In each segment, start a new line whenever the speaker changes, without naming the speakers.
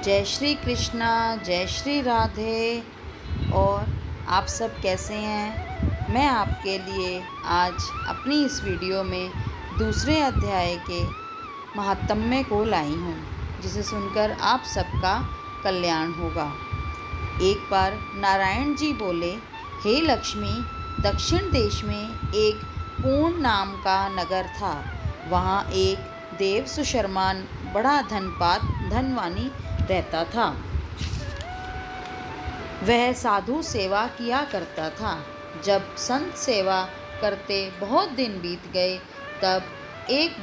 जय श्री कृष्णा, जय श्री राधे। और आप सब कैसे हैं? मैं आपके लिए आज अपनी इस वीडियो में दूसरे अध्याय के महात्म्य को लाई हूँ, जिसे सुनकर आप सबका कल्याण होगा। एक बार नारायण जी बोले, हे लक्ष्मी, दक्षिण देश में एक पूर्ण नाम का नगर था। वहाँ एक देव सुशर्मा बड़ा धनवानी रहता था। वह साधु सेवा किया करता था। जब संत सेवा करते बहुत दिन बीत गए, तब एक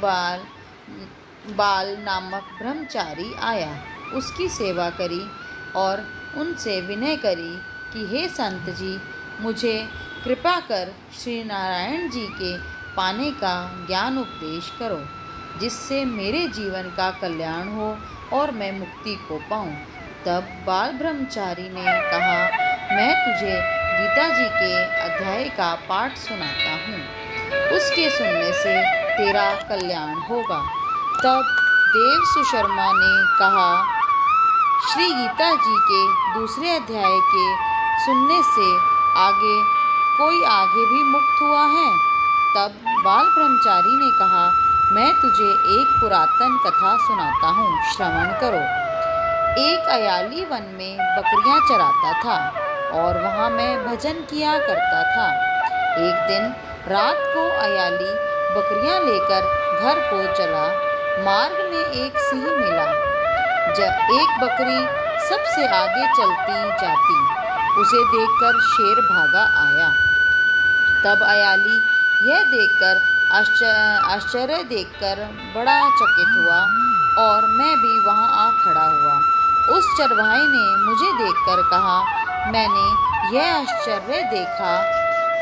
बाल नामक ब्रह्मचारी आया। उसकी सेवा करी और उनसे विनय करी कि हे संत जी, मुझे कृपा कर श्री नारायण जी के पाने का ज्ञान उपदेश करो, जिससे मेरे जीवन का कल्याण हो और मैं मुक्ति को पाऊं। तब बाल ब्रह्मचारी ने कहा, मैं तुझे गीता जी के अध्याय का पाठ सुनाता हूँ, उसके सुनने से तेरा कल्याण होगा। तब देव सुशर्मा ने कहा, श्री गीता जी के दूसरे अध्याय के सुनने से कोई आगे भी मुक्त हुआ है? तब बाल ब्रह्मचारी ने कहा, मैं तुझे एक पुरातन कथा सुनाता हूँ, श्रवण करो। एक अयाली वन में बकरियां चराता था और वहाँ मैं भजन किया करता था। एक दिन रात को अयाली बकरियां लेकर घर को चला। मार्ग में एक सिंह मिला। जब एक बकरी सबसे आगे चलती जाती, उसे देखकर शेर भागा आया। तब अयाली यह देखकर आश्चर्य देखकर बड़ा चकित हुआ और मैं भी वहाँ आ खड़ा हुआ। उस चरवाहे ने मुझे देखकर कहा, मैंने यह आश्चर्य देखा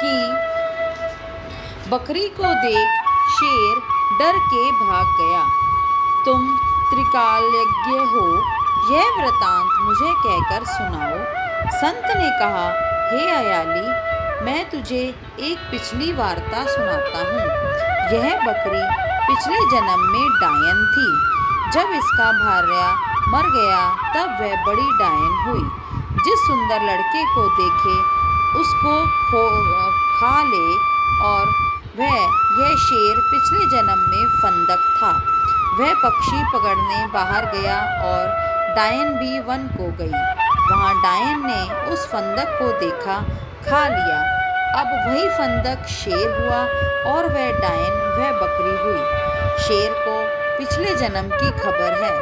कि बकरी को देख शेर डर के भाग गया। तुम त्रिकालज्ञ हो, यह वृतांत मुझे कहकर सुनाओ। संत ने कहा, हे अयाली, मैं तुझे एक पिछली वार्ता सुनाता हूँ। यह बकरी पिछले जन्म में डायन थी। जब इसका भार्या मर गया, तब वह बड़ी डायन हुई। जिस सुंदर लड़के को देखे उसको खा ले। और यह शेर पिछले जन्म में फंदक था। वह पक्षी पकड़ने बाहर गया और डायन भी वन को गई। वहाँ डायन ने उस फंदक को देखा, खा लिया। अब वही फंदक शेर हुआ और वह डायन वह बकरी हुई। शेर को पिछले जन्म की खबर है,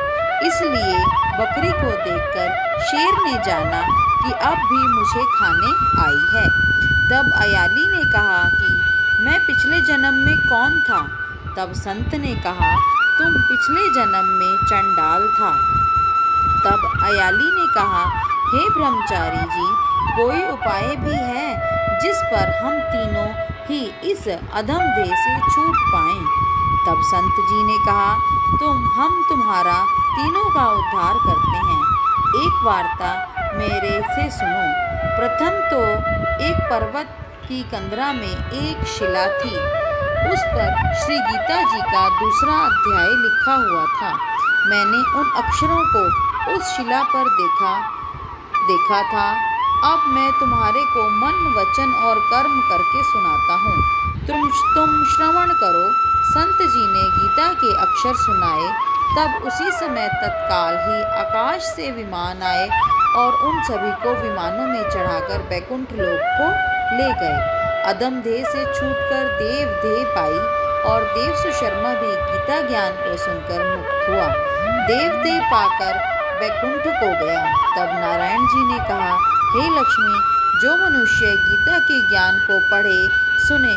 इसलिए बकरी को देखकर शेर ने जाना कि अब भी मुझे खाने आई है। तब अयाली ने कहा कि मैं पिछले जन्म में कौन था? तब संत ने कहा, तुम पिछले जन्म में चंडाल था। तब अयाली ने कहा, हे ब्रह्मचारी जी, कोई उपाय भी है जिस पर हम तीनों ही इस अधम देह से छूट पाएं? तब संत जी ने कहा, हम तुम्हारा तीनों का उद्धार करते हैं। एक वार्ता मेरे से सुनो। प्रथम तो एक पर्वत की कंदरा में एक शिला थी। उस पर श्री गीता जी का दूसरा अध्याय लिखा हुआ था। मैंने उन अक्षरों को उस शिला पर देखा था। अब मैं तुम्हारे को मन, वचन और कर्म करके सुनाता हूँ। तुम श्रवण करो। संत जी ने गीता के अक्षर सुनाए। तब उसी समय तत्काल ही आकाश से विमान आए और उन सभी को विमानों में चढ़ाकर बैकुंठ लोक को ले गए। अधम देह से छूटकर देव देह पाई और देव सुशर्मा भी गीता ज्ञान को सुनकर मुक्त हुआ। देव देह पाकर बैकुंठ को गया। तब नारायण जी ने कहा, हे लक्ष्मी, जो मनुष्य गीता के ज्ञान को पढ़े सुने,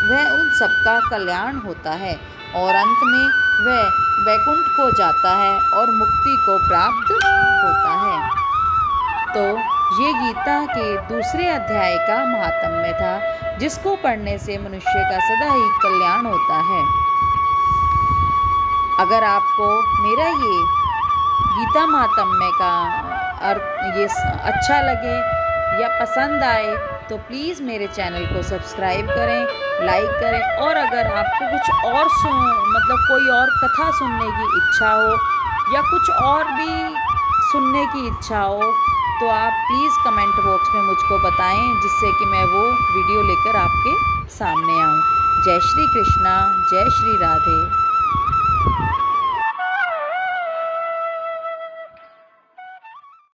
वह उन सबका कल्याण होता है और अंत में वह वैकुंठ को जाता है और मुक्ति को प्राप्त होता है। तो ये गीता के दूसरे अध्याय का महात्म्य था, जिसको पढ़ने से मनुष्य का सदा ही कल्याण होता है। अगर आपको मेरा ये गीता महात्म्य का ये अच्छा लगे या पसंद आए, तो प्लीज़ मेरे चैनल को सब्सक्राइब करें, लाइक करें। और अगर आपको कुछ और कोई और कथा सुनने की इच्छा हो या कुछ और भी सुनने की इच्छा हो तो आप प्लीज़ कमेंट बॉक्स में मुझको बताएं, जिससे कि मैं वो वीडियो लेकर आपके सामने आऊँ। जय श्री कृष्णा, जय श्री राधे।